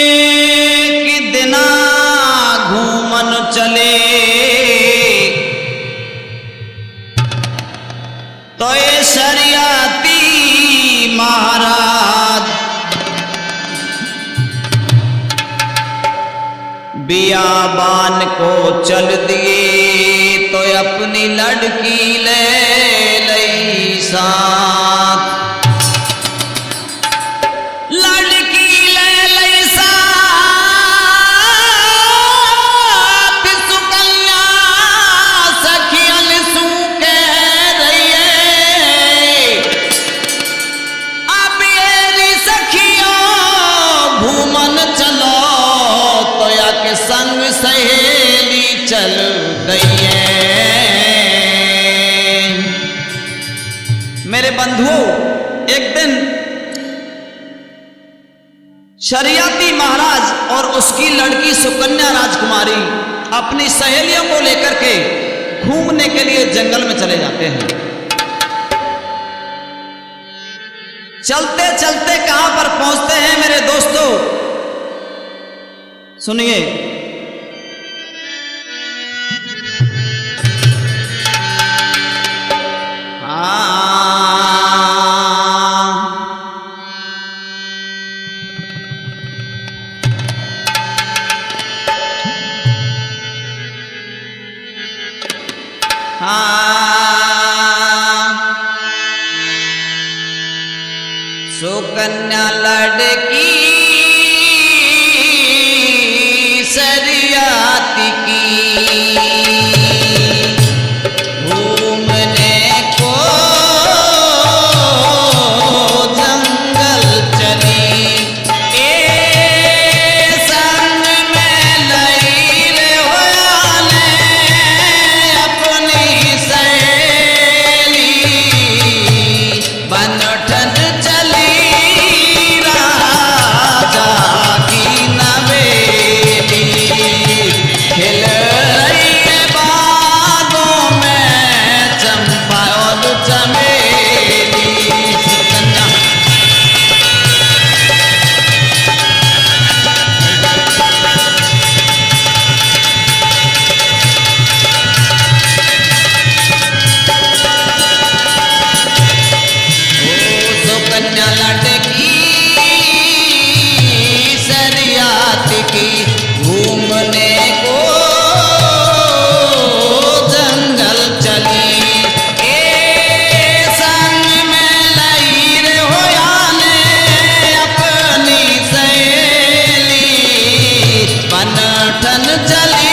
एक दिना घूमन चले तो ये शरियाती महाराज बियाबान को चल दिए तो अपनी लड़की ले लई साथ। लड़की ले लई साथ सुकन्या सखियन सू कह रही अब ये सखियों घूमन चलो तो या के संग सहेली चल गई है। मेरे बंधुओं, एक दिन शरियाती महाराज और उसकी लड़की सुकन्या राजकुमारी अपनी सहेलियों को लेकर के घूमने के लिए जंगल में चले जाते हैं। चलते चलते कहां पर पहुंचते हैं मेरे दोस्तों, सुनिए। सुकन्या लड़की शरियाती की घूमने को जंगल चली ए संग में लई रे होयाले अपनी सहेली बनठन चली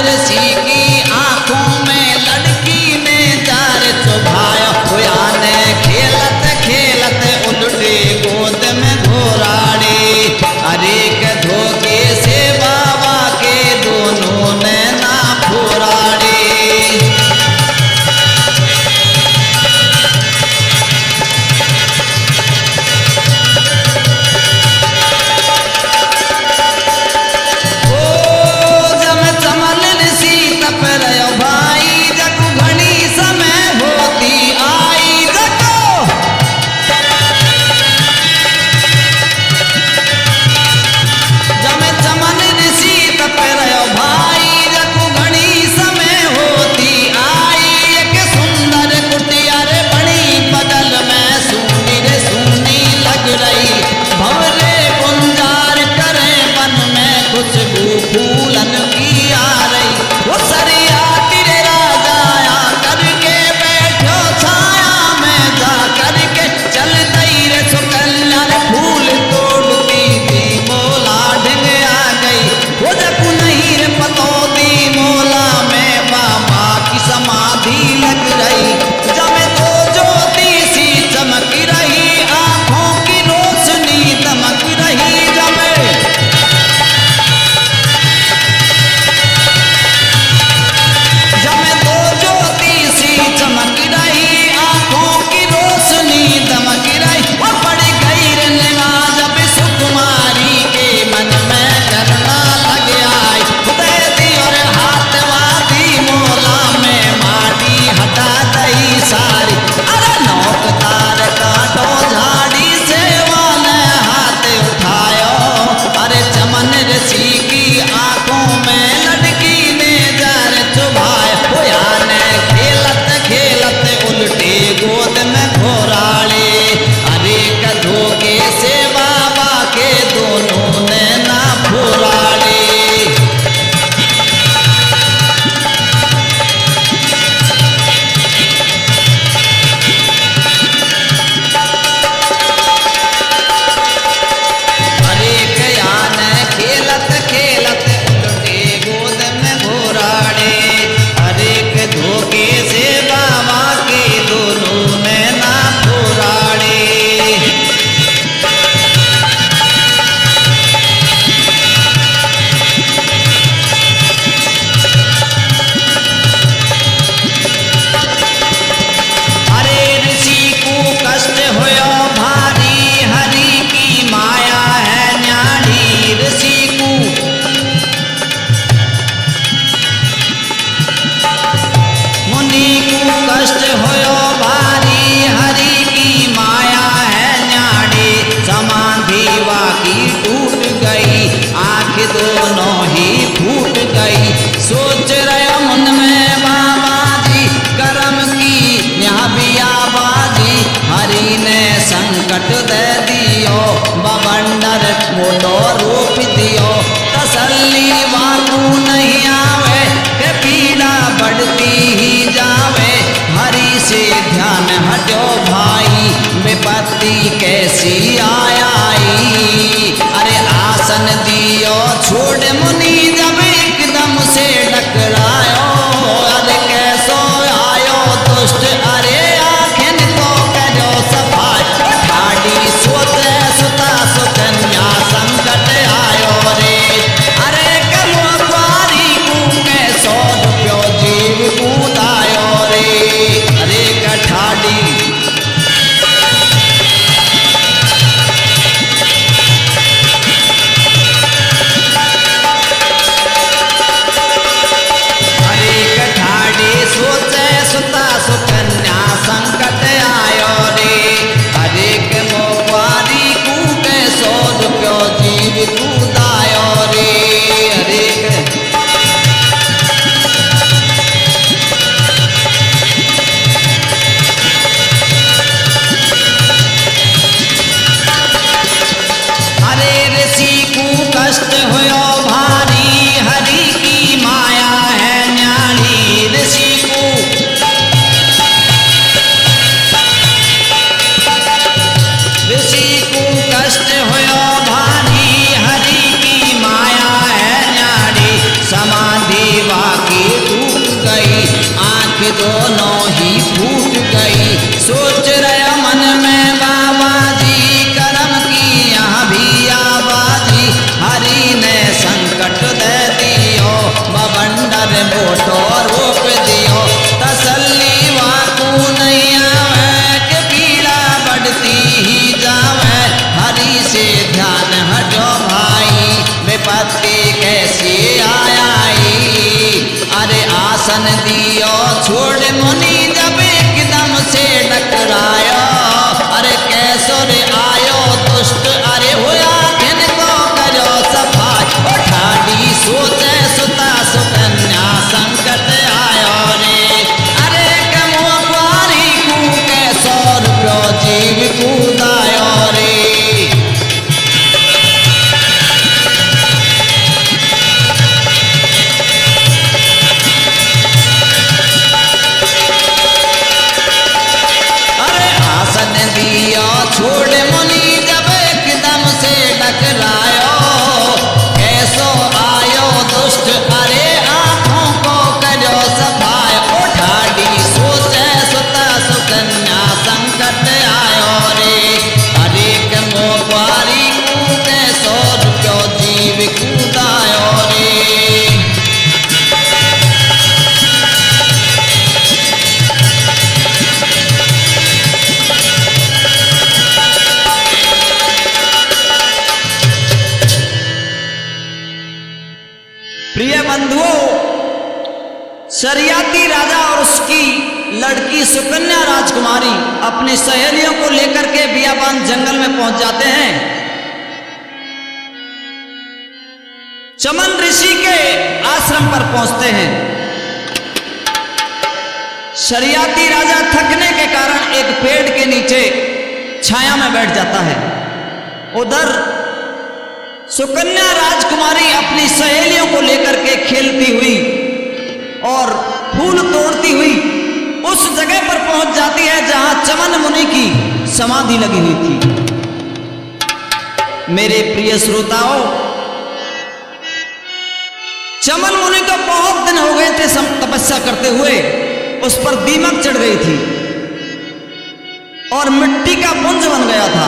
ऋषि की आंखों में लड़की ने जार चुभाया, हुआने खेलत खेलत उल्टे गोद में घोराड़ी, अरे के धोखे से बाबा के दोनों ने ना फोराड़ी। दोनों ही फूट गई। सोच रहे मन में बाबा जी करम की यहाँ भी आबाजी। हरि ने संकट दे दियो बवंडर मोटो रोक दियो। तसल्ली वाकू नहीं आवे के पीड़ा बढ़ती ही जावे। हरि से ध्यान हटो भाई विपत्ति कैसी आई। अरे आसन दियो छोड़ मुनि जब एकदम से टकरायो। अरे कैसो रे आयो दुष्ट अरे होया इनको करो सफाई। ओ ठाडी सोचे सुता सुकन्या संकट आयो रे। अरे कमो पारी कू कैसो रुपयो जीव कूदायो रे। छोड़ मुनि जब एकदम से टकरायो। कैसो आयो दुष्ट अरे आंखों को करो सफाई। ओ ठाडी सोचे सुता सुकन्या संकट आयो रे। अरे कमो पारी कू कैसो रुपयो जीव कूदायो रे। प्रिय बंधुओं, शरियाती राजा और उसकी लड़की सुकन्या राजकुमारी अपनी सहेलियों को लेकर के बियाबान जंगल में पहुंच जाते हैं। चमन ऋषि के आश्रम पर पहुंचते हैं। शरियाती राजा थकने के कारण एक पेड़ के नीचे छाया में बैठ जाता है। उधर सुकन्या राजकुमारी अपनी सहेलियों को लेकर के खेलती हुई और फूल तोड़ती हुई उस जगह पर पहुंच जाती है जहां चमन मुनि की समाधि लगी हुई थी। मेरे प्रिय श्रोताओं, चमन मुनि को बहुत दिन हो गए थे तपस्या करते हुए। उस पर दीमक चढ़ गई थी और मिट्टी का पुंज बन गया था।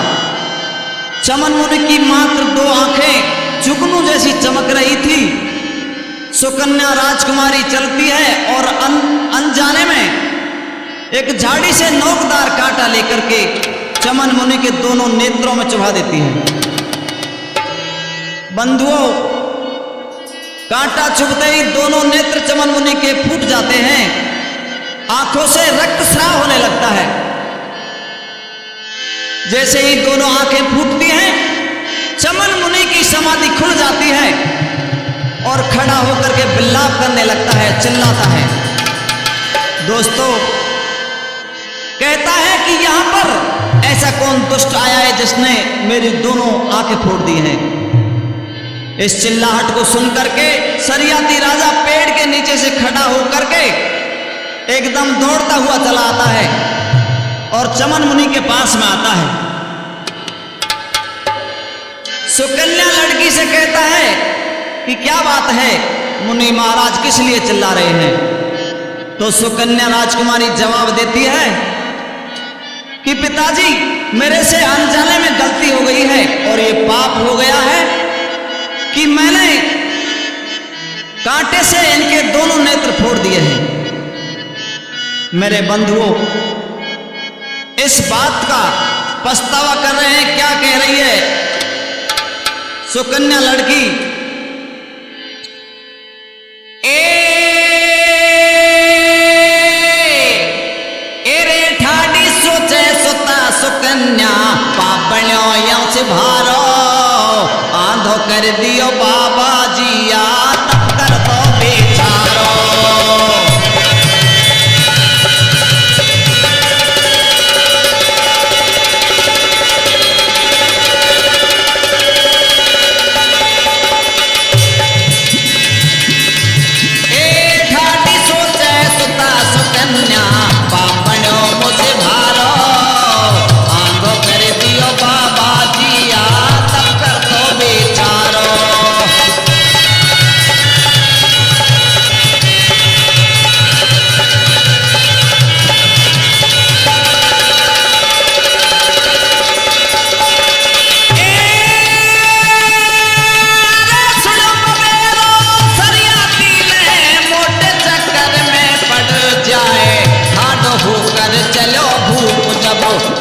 चमन मुनि की मात्र 2 आंखें जुगनू जैसी चमक रही थी। सुकन्या राजकुमारी चलती है और अनजाने में एक झाड़ी से नोकदार कांटा लेकर के चमन मुनि के दोनों नेत्रों में चुभा देती है। बंधुओं, कांटा चुभते ही दोनों नेत्र चमन मुनि के फूट जाते हैं। आंखों से रक्तस्राव होने लगता है। जैसे ही दोनों आंखें फूटती हैं, चमन मुनि की समाधि खुल जाती है और खड़ा होकर के विलाप करने लगता है, चिल्लाता है। दोस्तों, कहता है कि यहां पर ऐसा कौन दुष्ट आया है जिसने मेरी दोनों आंखें फोड़ दी हैं। इस चिल्लाहट को सुनकर के शरियाती राजा पेड़ के नीचे से खड़ा होकर के एकदम दौड़ता हुआ चला आता है और चमन मुनि के पास में आता है। सुकन्या लड़की से कहता है कि क्या बात है मुनि महाराज, किस लिए चिल्ला रहे हैं। तो सुकन्या राजकुमारी जवाब देती है कि पिताजी, मेरे से अनजाने में गलती हो गई है और ये पाप हो गया है कि मैंने कांटे से इनके दोनों नेत्र फोड़ दिए हैं। मेरे बंधुओं, इस बात का पछतावा कर रहे हैं। क्या कह रही है सुकन्या लड़की? रे ठाडी सोचे सुता सुकन्या पापड़ियों यो से भारो आंधो कर दियो बाबा जिया तब कर दो बेचारो।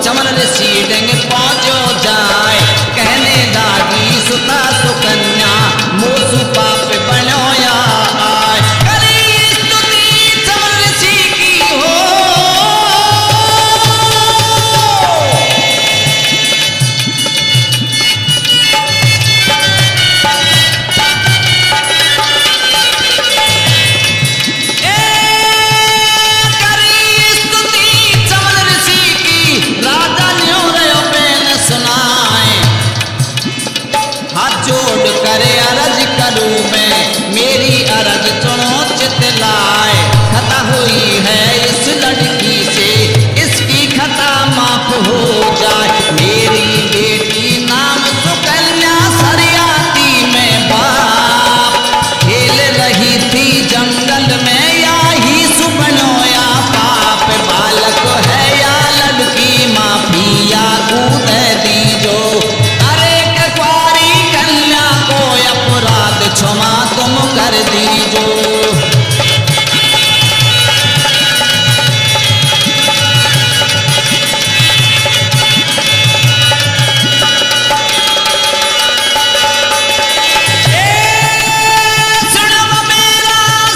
चमन ऋषि डेंग पहुंचो जाए कहने लागी सुता सुकन्या मोसु पाप बनोया आए करी स्तुति चमन ऋषि की हो करे अरज करूं मैं मेरी अरज सुनो चित लाए खता हुई है इस लड़की से इसकी खता माफ हो जाए मेरी बेटी नाम सुकन्या सरियाती में बाप खेल रही थी जंगल में या ही सुबनोया पाप बालक है या लड़की माफी या कूद दीजो क्षमा तुम कर दीजो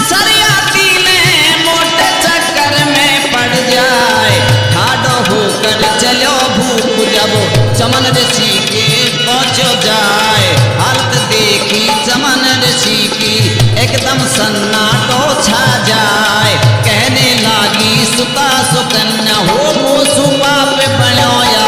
सरियाती में मोटे चक्कर में पड़ जाए ठाडो होकर चलो भूख जब चमन ऋषि के पहुंचो जाए हालत देखी चमन ऋषि की एकदम सन्नाटो छा जाए कहने लागी सुता सुकन्या हो मोसु पाप बनोया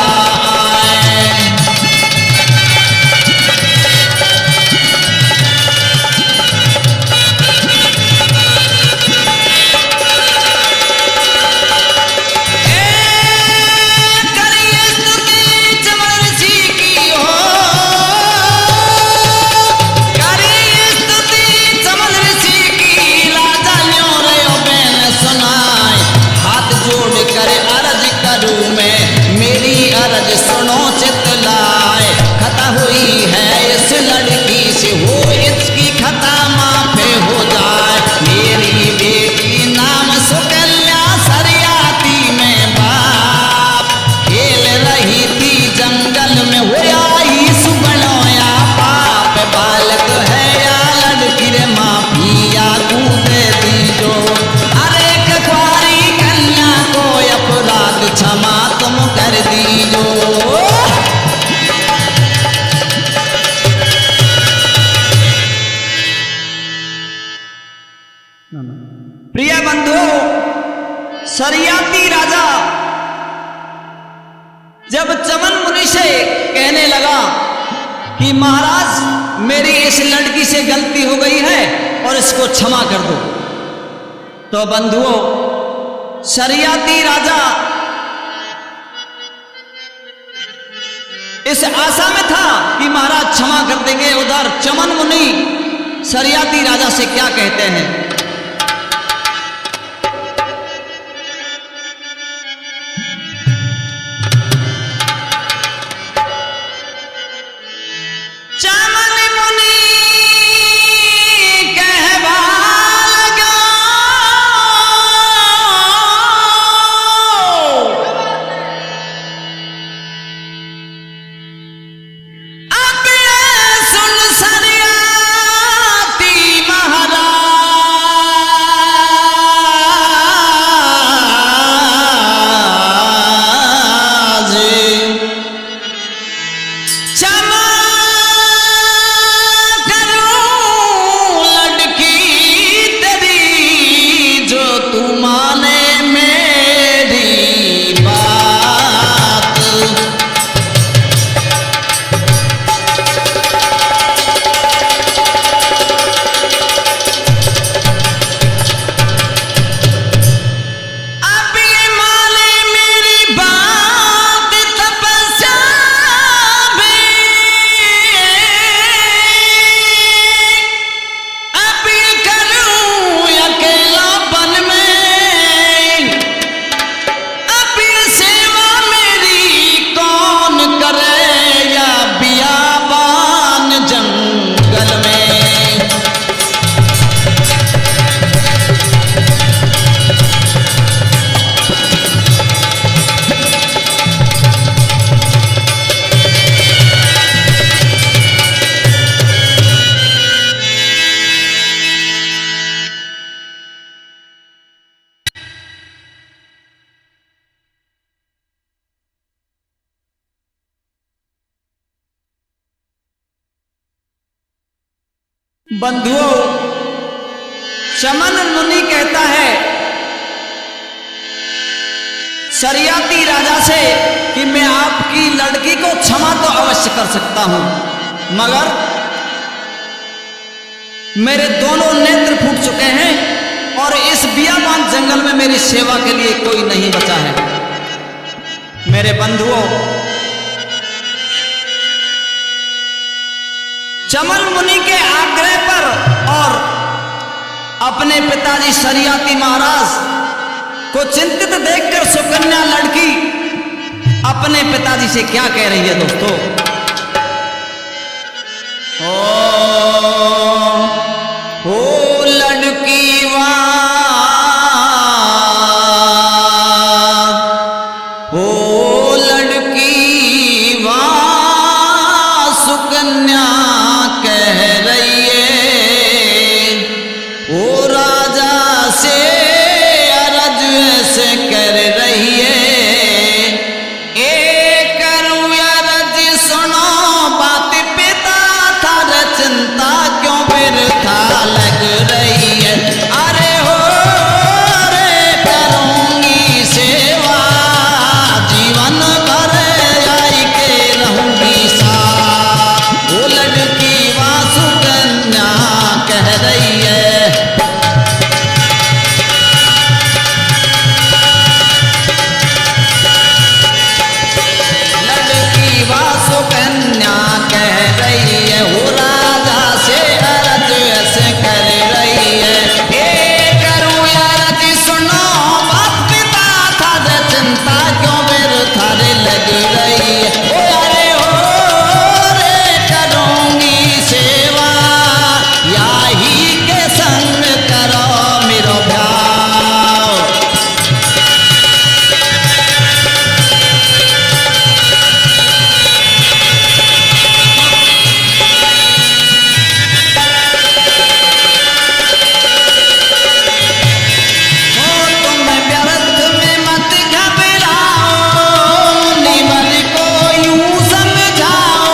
सुनो चित लाए खता हुई है इस लड़की से हो इसकी खता माफ हो जाए मेरी बेटी नाम सुकन्या सरियाती में बाप खेल रही थी जंगल में होया ही सुबनोया पाप बालक है या लड़की रे माफी या कूद दीजो अरे कुंवारी कन्या को अपराध क्षमा तुम कर दीजो प्रिय बंधु सरियाती राजा जब चमन मुनि से कहने लगा कि महाराज मेरी इस लड़की से गलती हो गई है और इसको क्षमा कर दो तो बंधुओं सरियाती राजा इस आशा में था कि महाराज क्षमा कर देंगे उधर चमन मुनि सरियाती राजा से क्या कहते हैं सुन सरियाती महाराज बंधुओं, चमन मुनि कहता है शरियाती राजा से कि मैं आपकी लड़की को क्षमा तो अवश्य कर सकता हूं, मगर मेरे दोनों नेत्र फूट चुके हैं और इस बियाबान जंगल में मेरी सेवा के लिए कोई नहीं बचा है। मेरे बंधुओं, चमन मुनि के आग्रह पर और अपने पिताजी शरियाती महाराज को चिंतित देखकर सुकन्या लड़की अपने पिताजी से क्या कह रही है दोस्तों। ओ लड़की वाह, ओ लड़की वाह सुकन्या कह रही है, ओ राजा से अरज से कर रही है, ए करूं अरज सुनो बात पिता था चिंता क्यों फिर था लग रही है। अरे हो रे करूंगी सेवा जीवन भर आई के रहूंगी सा, वो लड़की वाह सुकन्या कह रही है। लड़की वाह सुकन्या कह रही है, वो राजा से अरज ऐसे कर रही है, ए करूं अरज सुनो बात पिता था चिंता क्यों फिर थारे लग रही है। ओ अरे हो रे करूंगी सेवा याही के संग करो मेरो भ्याव। तुम व्यर्थ में मत घबराओ, निमन को यूं समझाओ,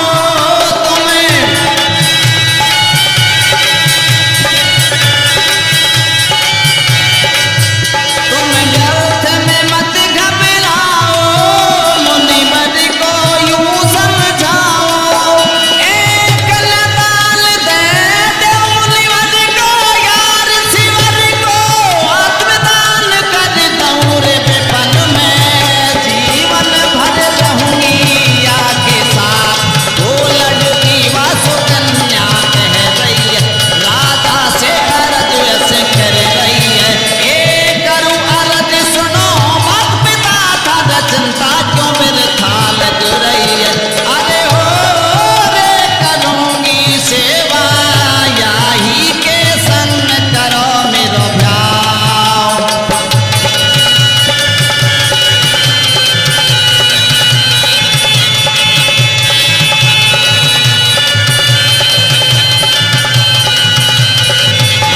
तुम्हें तुम व्यर्थ में मत घबराओ, मुनिवर को यूं समझाओ, एक लताल दे दो मुनिवर को यार शिवर को, आत्मदान कर दूं रे विपन में जीवन भर रहूंगी आके साथ। वो लड़की वाह सुकन्या कह रही है, राजा से अरज ऐसे कर रही है, ए करूं अरज सुनो बात पिता था चिंता क्यों मेरे था लग रही है। अरे हो रे करूंगी सेवा याही के संग करो मेरो भ्याव।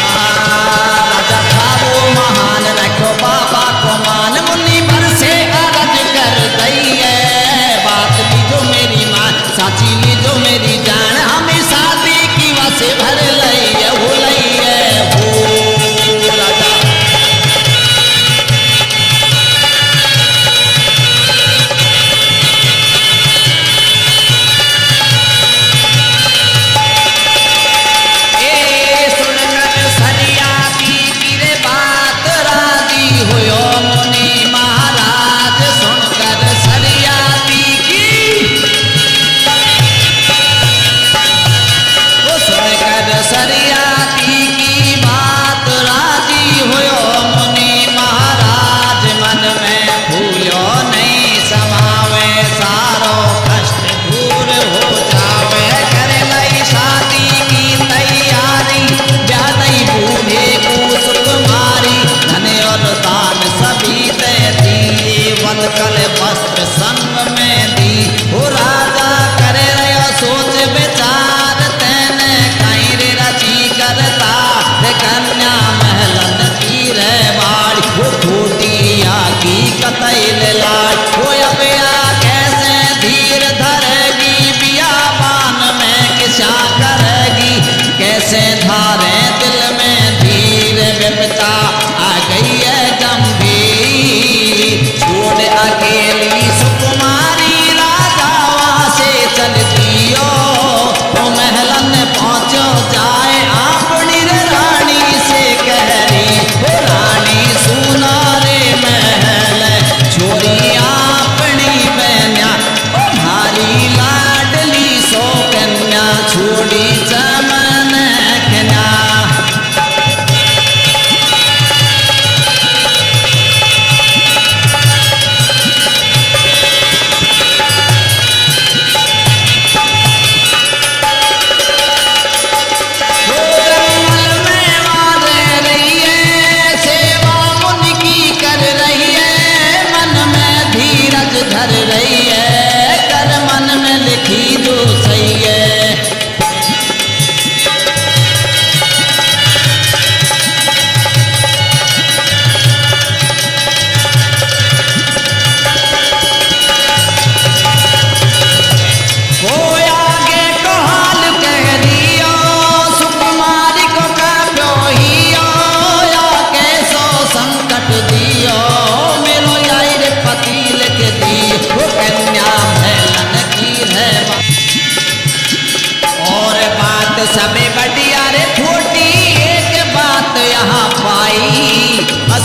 राजा था वो महान रखो बाबा को मान, मुनि भर से अरज कर गई है, बात ली जो मेरी मां साची ली जो मेरी जान, हमें शादी की वस भर लई है, वो लई है वो राजा। ए सुनकर शरियाती की रे बात राजी हुयो मुनि महाराज, सुनकर शरियाती की, वो सुनकर शरियाती की बात राजी हुयो मुनि महाराज, मन में भूलो नहीं समावे सारो कष्ट दूर हो जावे, कर लई शादी की तैयारी ब्यादई बूढ़े को सुकुमारी, धन और दान सभी दे दी, वनकल वस्त्र संग में दी, वो राजा करे रहो सोच विचार तेने कहीं रे रची करता रे कन्या महलन की रे बाड़ी, वो खोटिया की कतई लाड़, वो अबया कैसे धीर धरेगी बियाबान में किसा करेगी, कैसे था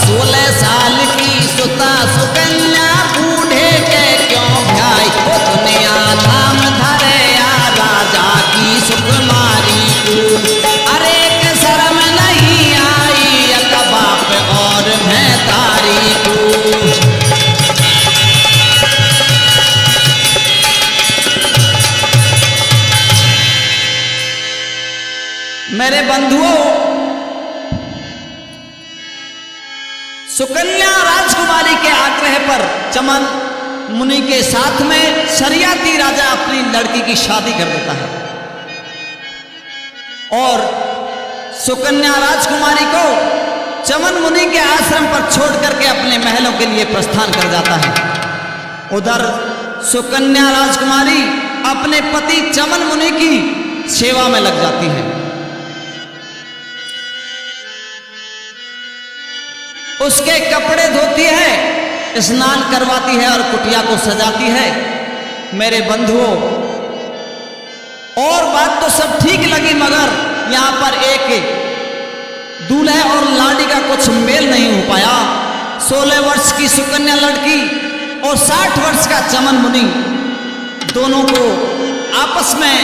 16 साल की सुता सुकन्या बूढ़े के क्यों भाई वो दुनिया नाम धरे या राजा की सुकुमारी को। अरे एक शर्म नहीं आई एक बाप और मैं तारी को। मेरे बंधुओं, सुकन्या राजकुमारी के आग्रह पर चमन मुनि के साथ में शरियाती राजा अपनी लड़की की शादी कर देता है और सुकन्या राजकुमारी को चमन मुनि के आश्रम पर छोड़ करके अपने महलों के लिए प्रस्थान कर जाता है। उधर सुकन्या राजकुमारी अपने पति चमन मुनि की सेवा में लग जाती है। उसके कपड़े धोती है, स्नान करवाती है और कुटिया को सजाती है। मेरे बंधुओं, और बात तो सब ठीक लगी मगर यहां पर एक दूल्हे और लाड़ी का कुछ मेल नहीं हो पाया। 16 वर्ष की सुकन्या लड़की और 60 वर्ष का चमन मुनि दोनों को आपस में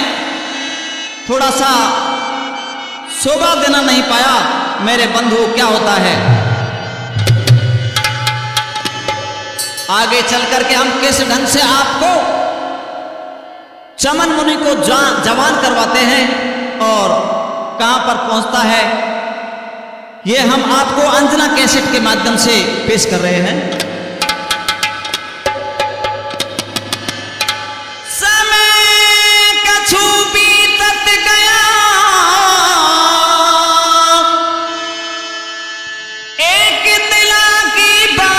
थोड़ा सा शोभा देना नहीं पाया। मेरे बंधुओं, क्या होता है आगे चल करके हम किस ढंग से आपको चमन मुनि को जवान करवाते हैं और कहां पर पहुंचता है, यह हम आपको अंजना कैसेट के माध्यम से पेश कर रहे हैं। समय कछु बीतत गया, एक दिला की बात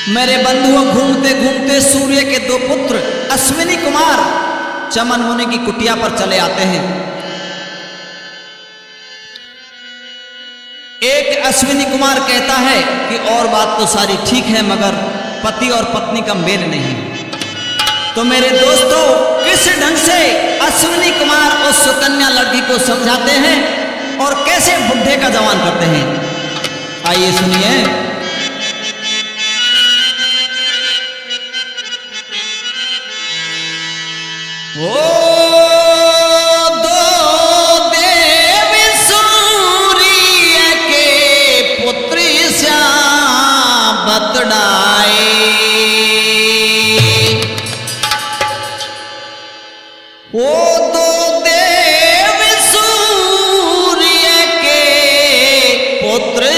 मेरे बंधुओं, घूमते घूमते सूर्य के 2 पुत्र अश्विनी कुमार चमन मुनि की कुटिया पर चले आते हैं। एक अश्विनी कुमार कहता है कि और बात तो सारी ठीक है मगर पति और पत्नी का मेल नहीं। तो मेरे दोस्तों, किस ढंग से अश्विनी कुमार उस सुकन्या लड़की को समझाते हैं और कैसे बुढ़े का जवान करते हैं, आइए सुनिए। ओ दो देव सूर्य के पुत्र श्याम बतड़ाए, ओ दो देव सूर्य के पुत्र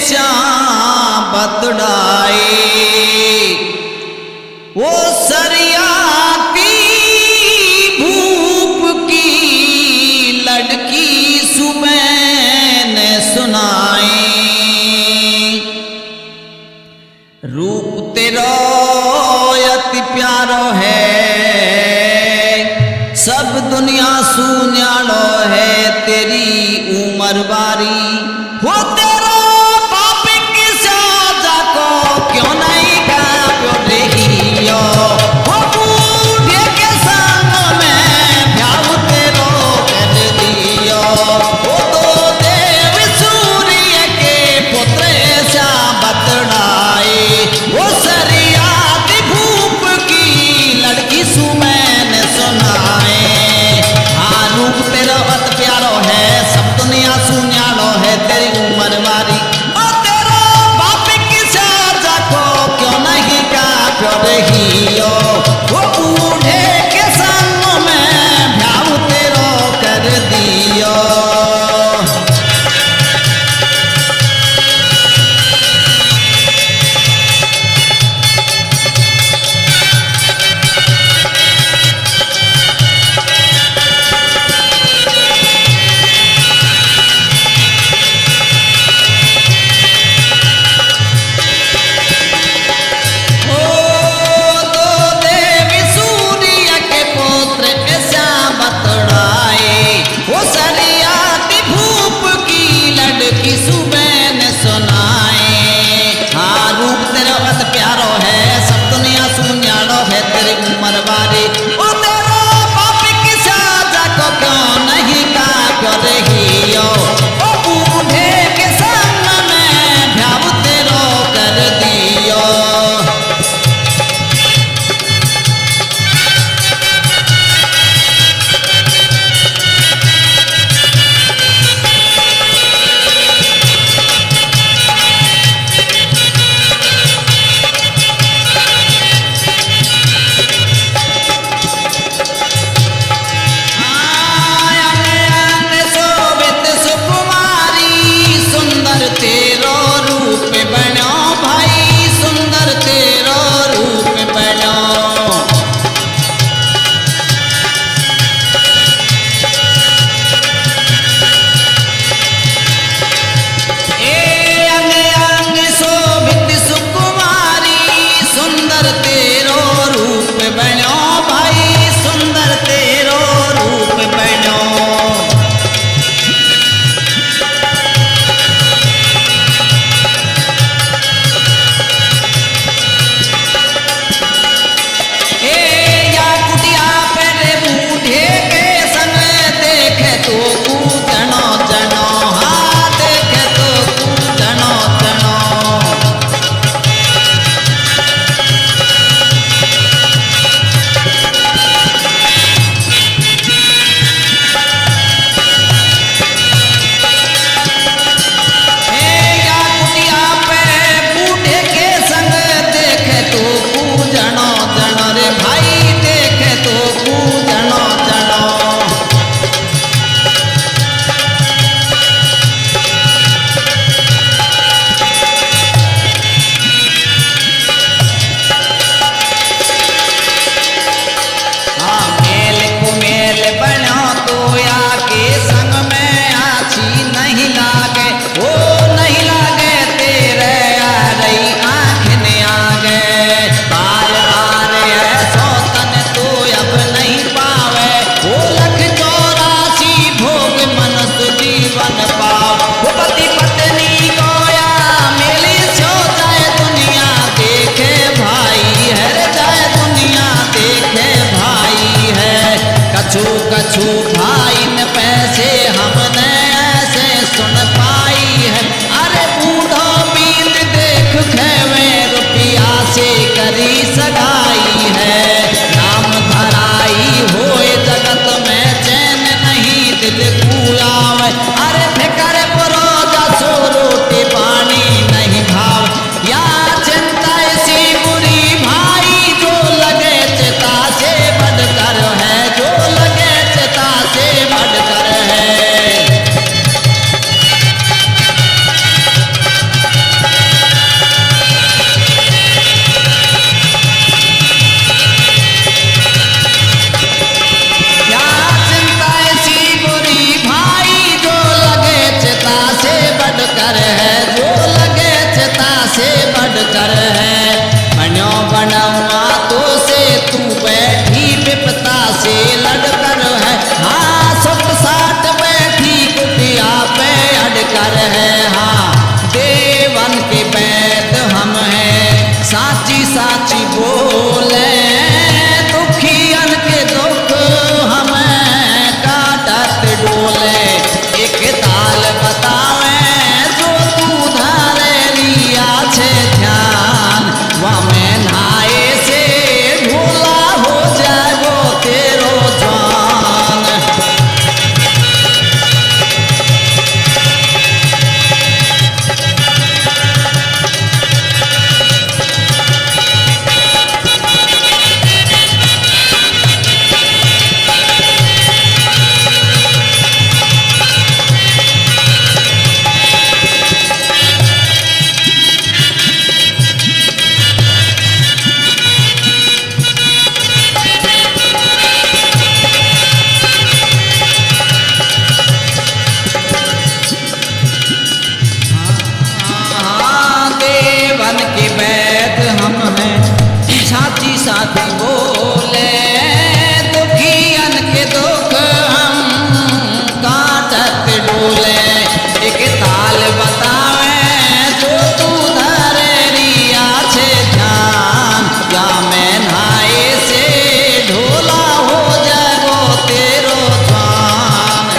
श्याम बतड़ाए, वो सरिया रूप तेरा अति प्यारो है, सब दुनिया सुन्यालो है, तेरी उम्र बारी हो तेरा पाप की सजा को क्यों नहीं काप्यो रहियो, हो बूढ़े के संग में भ्याव तेरो कर दियो, हो तो देव सूर्य के पुत्र श्याम बतड़ाए, वो सरियात भूप की लड़की सुमैन सुनाए, हाँ रूप की सुबैन सुनाए। हाँ रूप तेरा अत प्यारो है, सब दुनिया सुन्याड़ो है तेरी उम्र बारी। ओ तेरो बाप की साजा को क्यों नहीं का कर रही हो, ओ बूढ़े के सामने भ्याव तेरो कर दियो। तेरो रूप बनो भाई, सुंदर तेरो रूप बनो। ए अंग अंग शोभित सुकुमारी, सुंदर तेरो रूप बनो भाई, सुंदर तेरो रूप बनो। कछु भाई न पैसे हमने ऐसे सुन पाई है। अरे बूढ़ो बीत देख खेवे रुपया से करी सगाई है। नाम धराई होए जगत में चैन नहीं दिल कुआवे। अरे फिकर परोजा सो रोटी पानी नहीं भाव। या चिंता ऐसी बुरी भाई जो लगे चिता से बढ़कर है, जो लगे चिता से बढ़कर है। क्या चिंता ऐसी बुरी भाई जो लगे चिता से बढ़कर है, जो लगे चिता से बढ़कर है। बनो बनवा तो से तू बैठी विपता से लड़कर है। हाँ सुख साथ बैठी कुटिया पे अड़कर है। हाँ देवन के वैद हम हैं, साची साची बोले दुखियन के दुख हमें काटत डोले। एक ताल बतावे जो तू धारे लिया छे ध्यान, वह नहाए से ढोला हो जागो तेरो जान। साथी बोले दुखियन के दुख हम काटत डोले। एक ताल ताल बतावे जो तू धरे रिया छे ध्यान, या मैं नहाए से ढोला हो जागो तेरो ध्यान।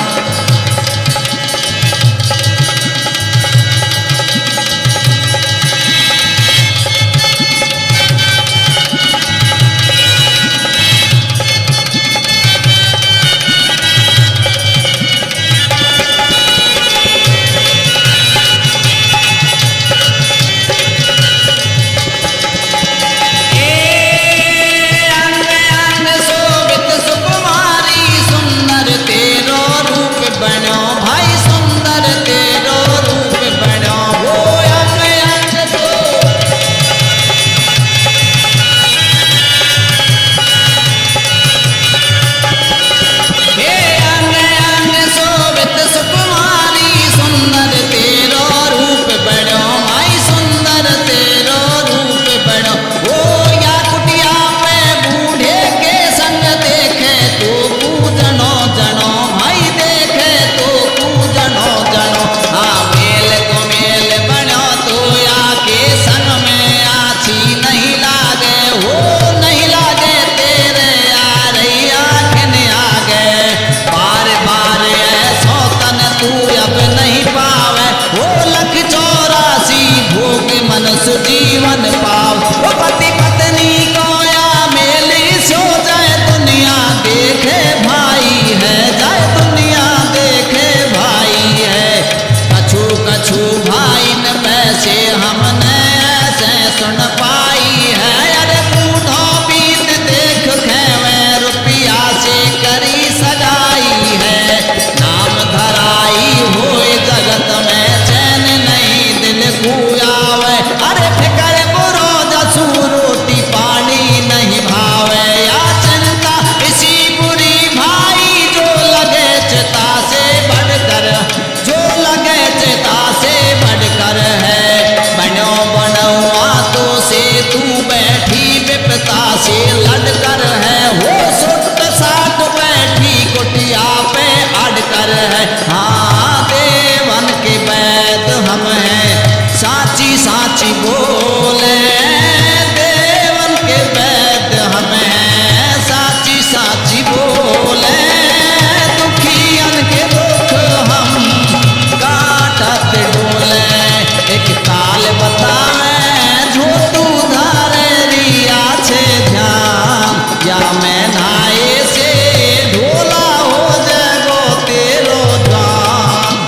जीवन पाव वो पति पत्नी को या मेली सो जाए दुनिया देखे भाई है, जाए दुनिया देखे भाई है। कछु कछु भाई न पैसे हमने ऐसे सुन पाई है, अरे बूढ़ो बीत देख खेवे रुपया से करी सगाई है। नाम धराई होए जगत में चैन नहीं दिल कुआवे, अरे फिकर बुरो जसू रोटी पानी नहीं भावे। या चिंता इसी बुरी भाई जो लगे चिता से बढ़कर, जो लगे चिता से बढ़कर है। बनो बनवा तो से तू बैठी विपता से लड़कर है, हो सुट साट बैठी कुटिया पे अड़कर है। हाँ देवन के वैद हम हैं साची साची बोले, देवन के वैद हम हैं साची साची बोले। दुखियन के दुख हम काटत डोले, एक ताल बतावे जो तू धारे रिया छे ध्यान, या मैं नहाए से ढोला हो जागो तेरो ध्यान।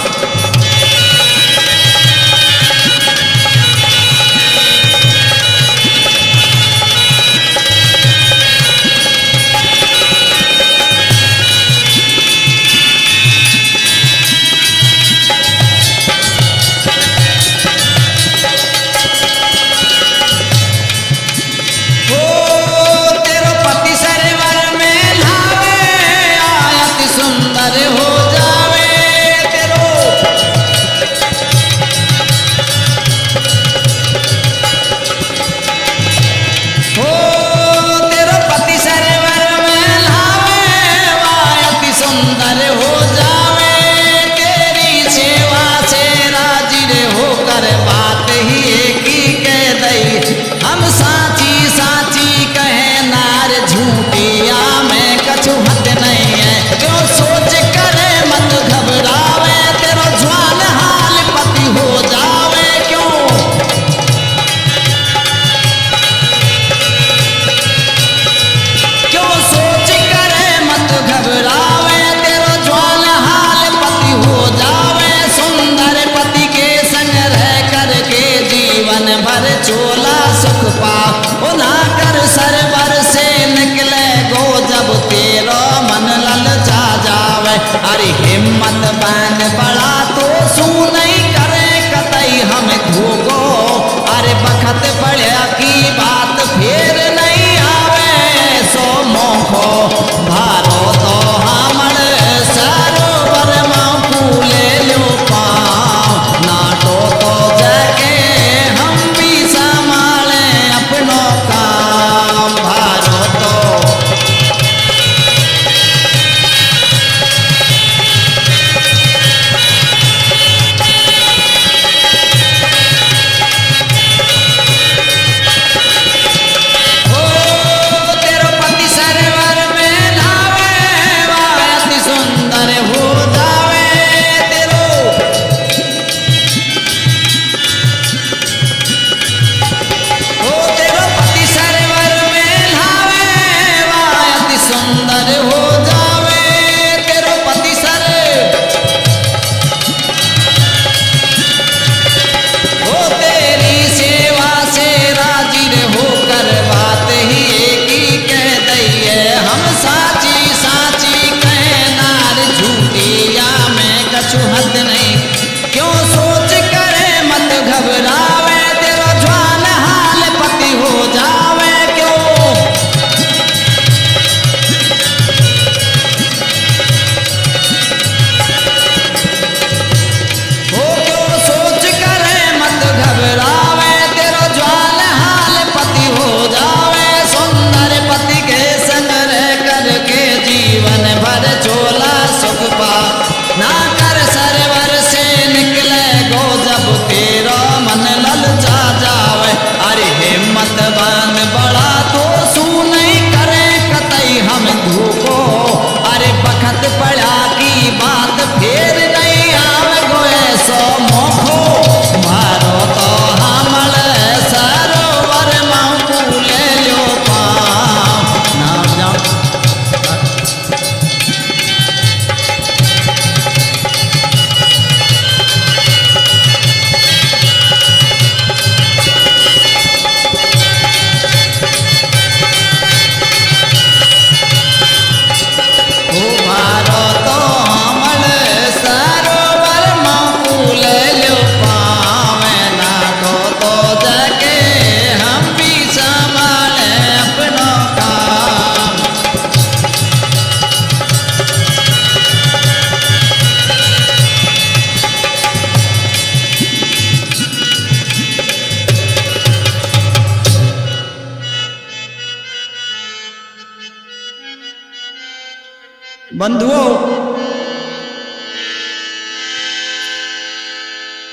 बंधुओं,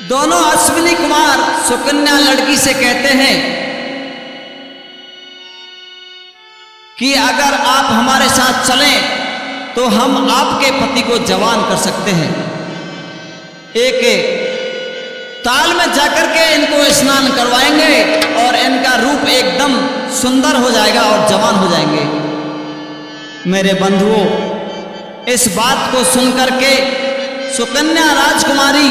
दोनों अश्विनी कुमार सुकन्या लड़की से कहते हैं कि अगर आप हमारे साथ चलें तो हम आपके पति को जवान कर सकते हैं। एक ताल में जाकर के इनको स्नान करवाएंगे और इनका रूप एकदम सुंदर हो जाएगा और जवान हो जाएंगे। मेरे बंधुओं, इस बात को सुनकर के सुकन्या राजकुमारी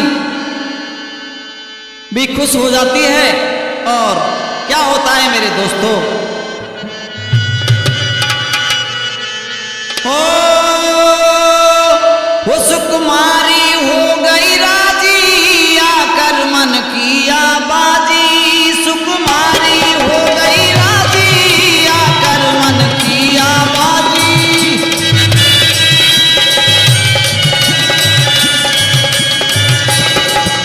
भी खुश हो जाती है। और क्या होता है मेरे दोस्तों, वो सुकुमारी हो गई राजी, आकर मन किया बाजी। सुकुमारी हो गई राजी, आकर मन किया बाजी।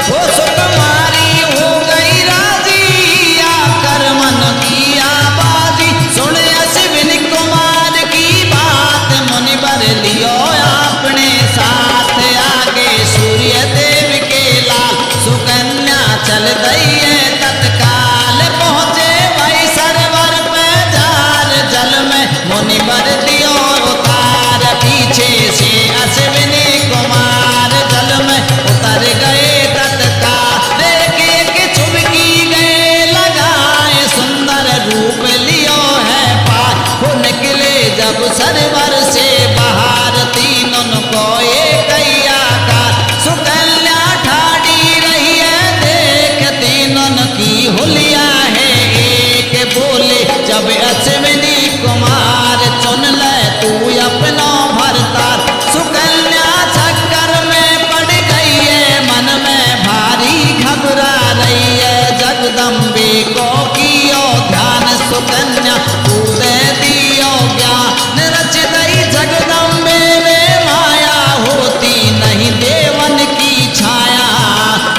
वो सुकुमारी हो गई राजी, आकर मन किया बाजी। सुन अश्विनी कुमार की बात, मुनिवर लियो अपने साथ। आगे सूर्य देव के लाल, सुकन्या चल गई है तत्काल। पहुंचे भाई सरवर पे जार, जल में मुनिवर दियो उतार। पीछे से अश्विनी कुमार जल में उतर गए तत्काल। एक चुबकी गए लगाए, सुंदर रूप लियो है पार। वो निकले जब सरवर से बाहर, तीनों को एक आकार। सुकन्या ठाड़ी रही है देख, तीनों की हुलिया है एक। बोले जब अश्विनी कुमार, चुन ले तू अपना भरतार। सुकन्या चक्कर में पड़ गई है, मन में भारी घबरा रही है। जगदम्बे को कियो ध्यान, सुकन्या कूदे दियो ज्ञान। रच गई जगदम्बे में माया, होती नहीं देवन की छाया।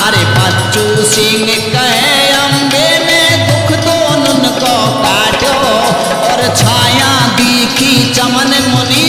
अरे बच्चू सिंह कहे अम्बे में, दुख दोनों को काटो। और छाया दिखी चमन मुनि